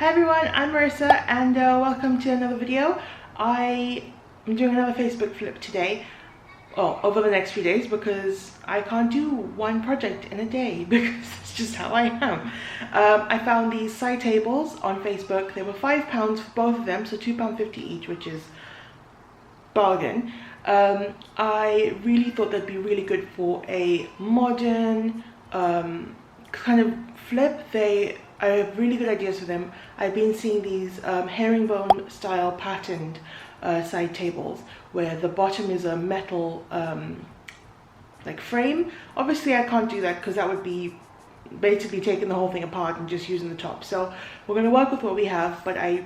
Hi everyone, I'm Marissa and welcome to another video. I am doing another Facebook flip today, over the next few days, because I can't do one project in a day because it's just how I am. I found these side tables on Facebook. They were £5 for both of them, so £2.50 each, which is bargain. I really thought they'd be really good for a modern kind of flip. I have really good ideas for them. I've been seeing these herringbone style patterned side tables where the bottom is a metal like frame. Obviously I can't do that because that would be basically taking the whole thing apart and just using the top. So we're going to work with what we have, but I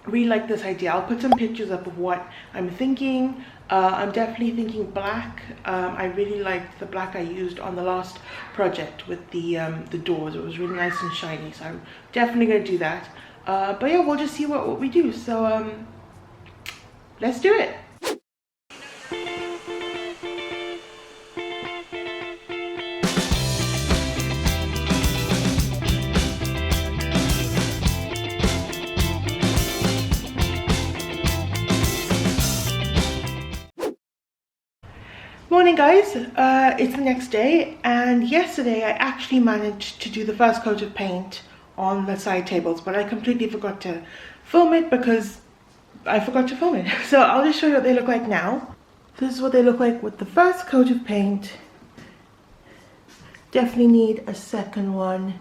really like this idea. I'll put some pictures up of what I'm thinking. I'm definitely thinking black. I really liked the black I used on the last project with the doors. It was really nice and shiny, so I'm definitely going to do that. But yeah, we'll just see what we do. So let's do it. Morning guys, it's the next day, and yesterday I actually managed to do the first coat of paint on the side tables, but I completely forgot to film it because I forgot to film it. So I'll just show you what they look like now. This is what they look like with the first coat of paint. Definitely need a second one,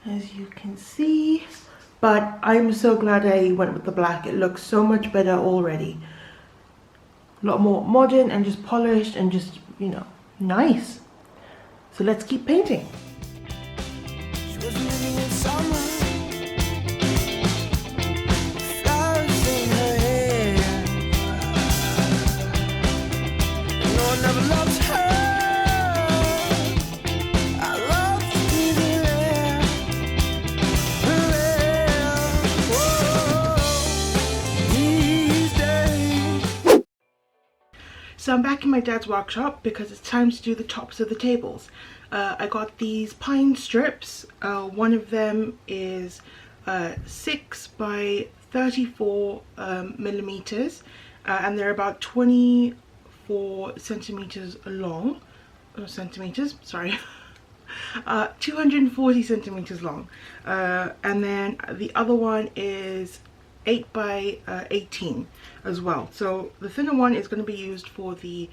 as you can see, but I'm so glad I went with the black. It looks so much better already. A lot more modern and just polished and just, you know, nice. So let's keep painting. So I'm back in my dad's workshop because it's time to do the tops of the tables. I got these pine strips. One of them is 6 by 34 millimeters, and they're about 24 centimeters long. 240 centimeters long. And then the other one is 8 by 18 as well. So the thinner one is going to be used for the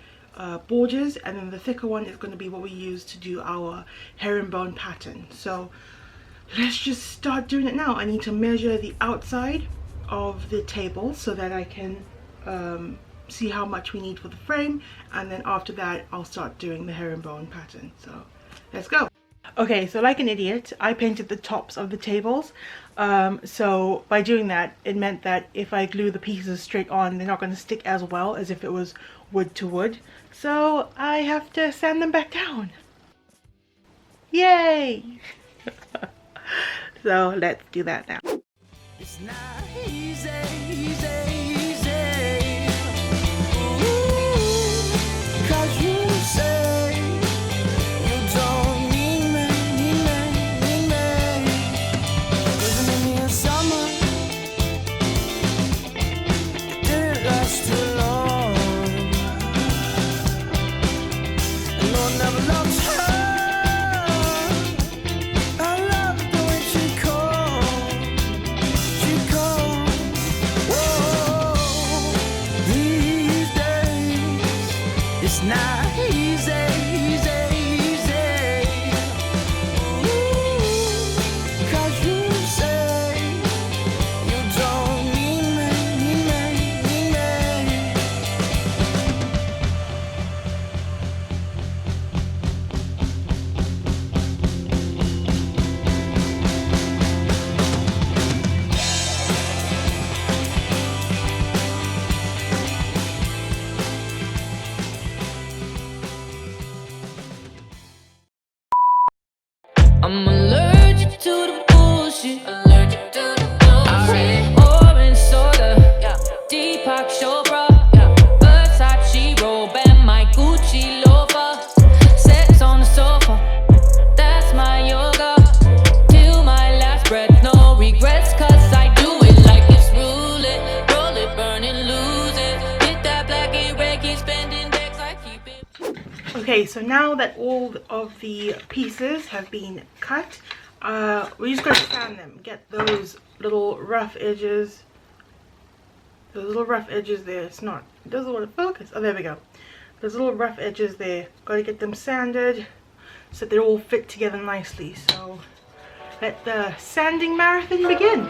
borders, and then the thicker one is going to be what we use to do our herringbone pattern. So let's just start doing it now. I need to measure the outside of the table so that I can see how much we need for the frame, and then after that I'll start doing the herringbone pattern. So let's go. Okay, so like an idiot, I painted the tops of the tables. So by doing that, it meant that if I glue the pieces straight on, they're not going to stick as well as if it was wood to wood. So I have to sand them back down. Yay! So let's do that now. It's not easy, cause you say you don't need me. Wasn't in the summer, it didn't last too long, and Lord never loved her. I love the way she calls. Whoa. Okay, so now that all of the pieces have been cut, we're just going to sand them, get those little rough edges. Those little rough edges there, it doesn't want to focus. Oh, there we go. Those little rough edges there, got to get them sanded so they all fit together nicely. So let the sanding marathon begin.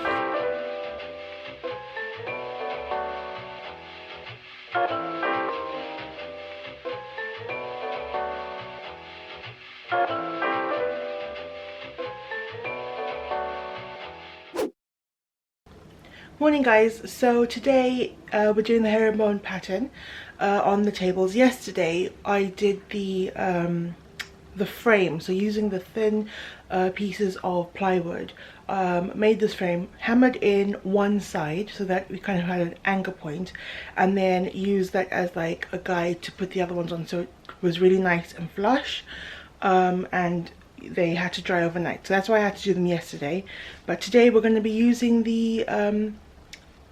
Morning guys, so today we're doing the herringbone pattern on the tables. Yesterday I did the frame, so using the thin pieces of plywood, made this frame, hammered in one side so that we kind of had an anchor point, and then used that as like a guide to put the other ones on, so it was really nice and flush, and they had to dry overnight, so that's why I had to do them yesterday. But today we're going to be using the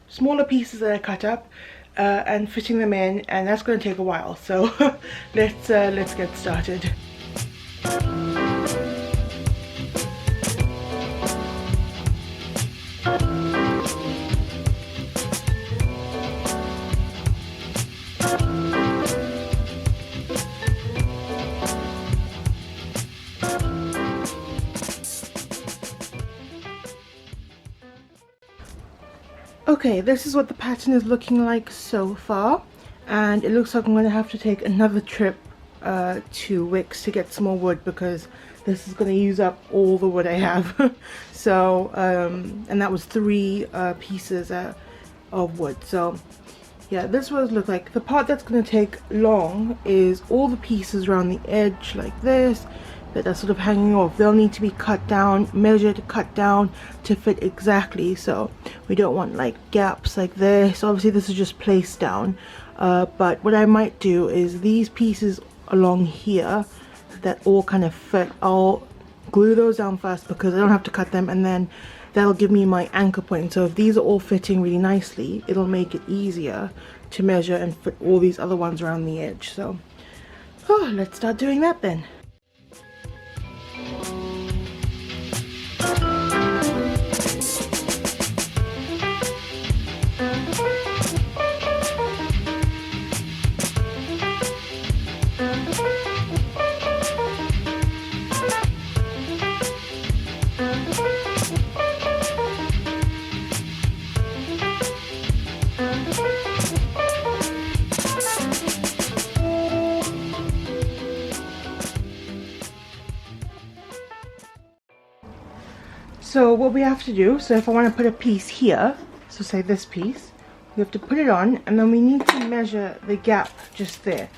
smaller pieces that I cut up and fitting them in, and that's going to take a while, so let's get started. Okay, this is what the pattern is looking like so far, and it looks like I'm going to have to take another trip to Wicks to get some more wood, because this is going to use up all the wood I have. So and that was 3 pieces of wood. So yeah, this is what it looks like. The part that's going to take long is all the pieces around the edge like this that are sort of hanging off. They'll need to be cut down, measured, cut down to fit exactly, so we don't want like gaps like this. Obviously this is just placed down, but what I might do is these pieces along here that all kind of fit, I'll glue those down first because I don't have to cut them, and then that'll give me my anchor point. So if these are all fitting really nicely, it'll make it easier to measure and fit all these other ones around the edge. So let's start doing that then. So what we have to do, so if I want to put a piece here, so say this piece, we have to put it on, and then we need to measure the gap just there.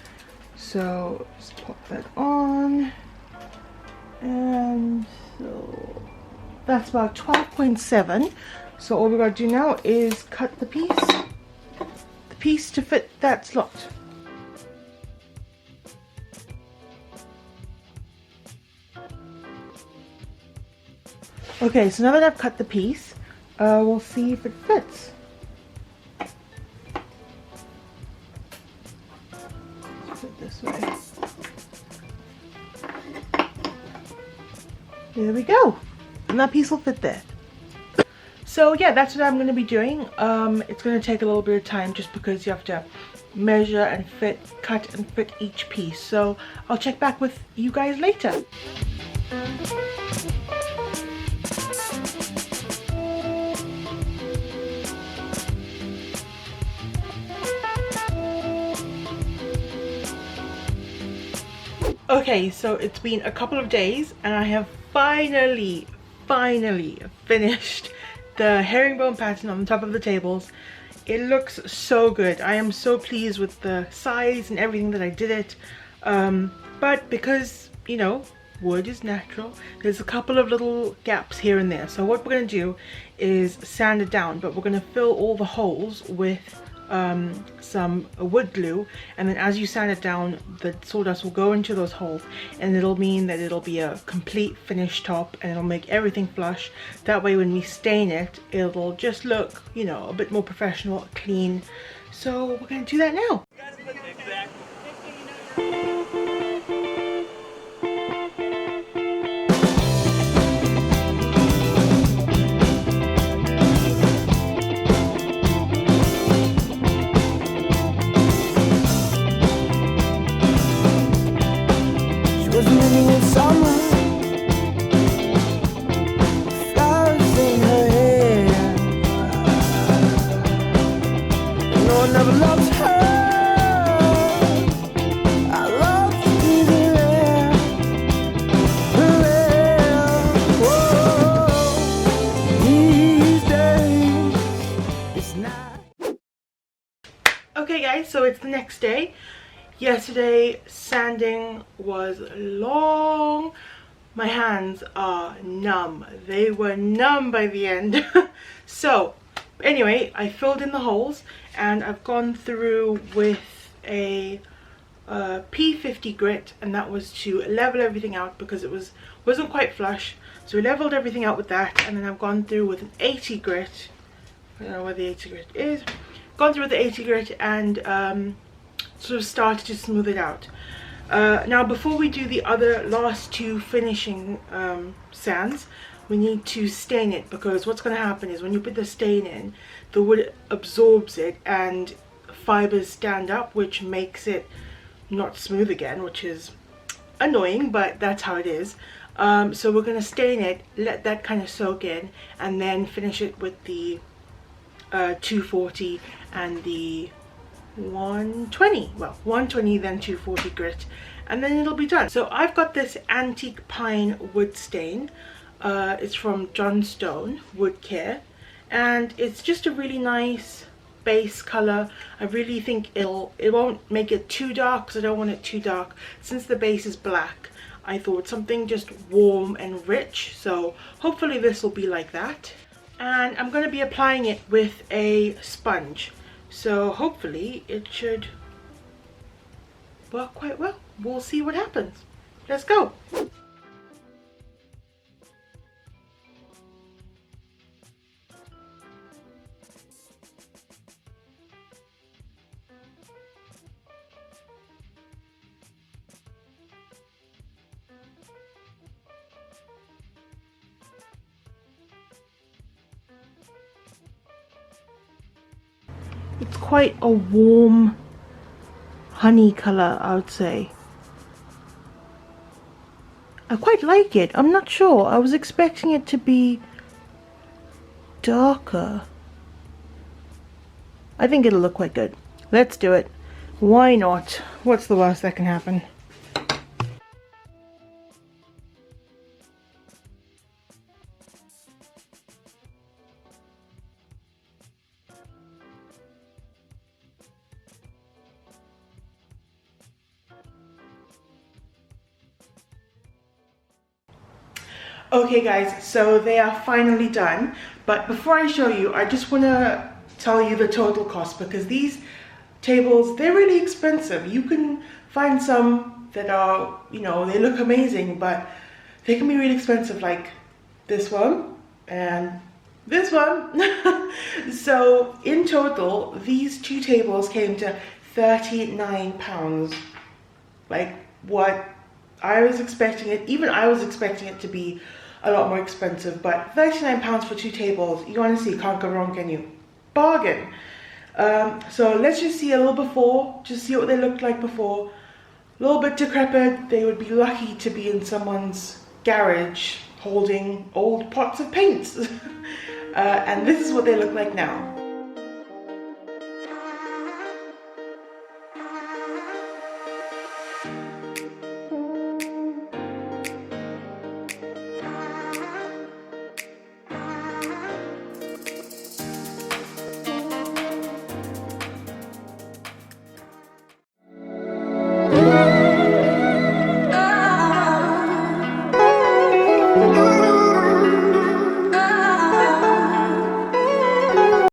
So just pop that on, and so that's about 12.7. So all we got to do now is cut the piece to fit that slot. Okay, so now that I've cut the piece, we'll see if it fits. Let's put it this way. There we go. And that piece will fit there. So yeah, that's what I'm going to be doing. It's going to take a little bit of time just because you have to measure and fit, cut and fit each piece. So I'll check back with you guys later. Okay, so it's been a couple of days and I have finally finished the herringbone pattern on the top of the tables. It looks so good. I am so pleased with the size and everything that I did it. But because, you know, wood is natural, there's a couple of little gaps here and there. So what we're going to do is sand it down, but we're going to fill all the holes with some wood glue, and then as you sand it down, the sawdust will go into those holes, and it'll mean that it'll be a complete finished top, and it'll make everything flush. That way when we stain it, it'll just look, you know, a bit more professional, clean. So we're gonna do that now. Okay guys, so it's the next day. Yesterday sanding was long. My hands are numb. They were numb by the end. So anyway, I filled in the holes and I've gone through with a P50 grit, and that was to level everything out because it wasn't quite flush. So we leveled everything out with that, and then I've gone through with an 80 grit. I don't know where the 80 grit is. Gone through with the 80 grit and sort of started to smooth it out. Now before we do the other last two finishing sands, we need to stain it, because what's going to happen is when you put the stain in, the wood absorbs it and fibers stand up, which makes it not smooth again, which is annoying, but that's how it is. So we're going to stain it, let that kind of soak in, and then finish it with the 240 and the 120, well 120 then 240 grit, and then it'll be done. So I've got this antique pine wood stain. It's from Jonhstones wood care, and it's just a really nice base color. I really think it won't make it too dark because I don't want it too dark. Since the base is black, I thought something just warm and rich, so hopefully this will be like that. And I'm going to be applying it with a sponge, so hopefully it should work quite well. We'll see what happens. Let's go. It's quite a warm honey color, I would say. I quite like it. I'm not sure. I was expecting it to be darker. I think it'll look quite good. Let's do it. Why not? What's the worst that can happen? Okay guys, so they are finally done, but before I show you, I just want to tell you the total cost, because these tables, they're really expensive. You can find some that are, you know, they look amazing, but they can be really expensive, like this one and this one. So in total, these two tables came to £39. Like what I was expecting it, even I was expecting it to be a lot more expensive, but £39 for two tables, you honestly can't go wrong, can you? Bargain. So let's just see a little before, just see what they looked like before. A little bit decrepit. They would be lucky to be in someone's garage holding old pots of paints. And this is what they look like now.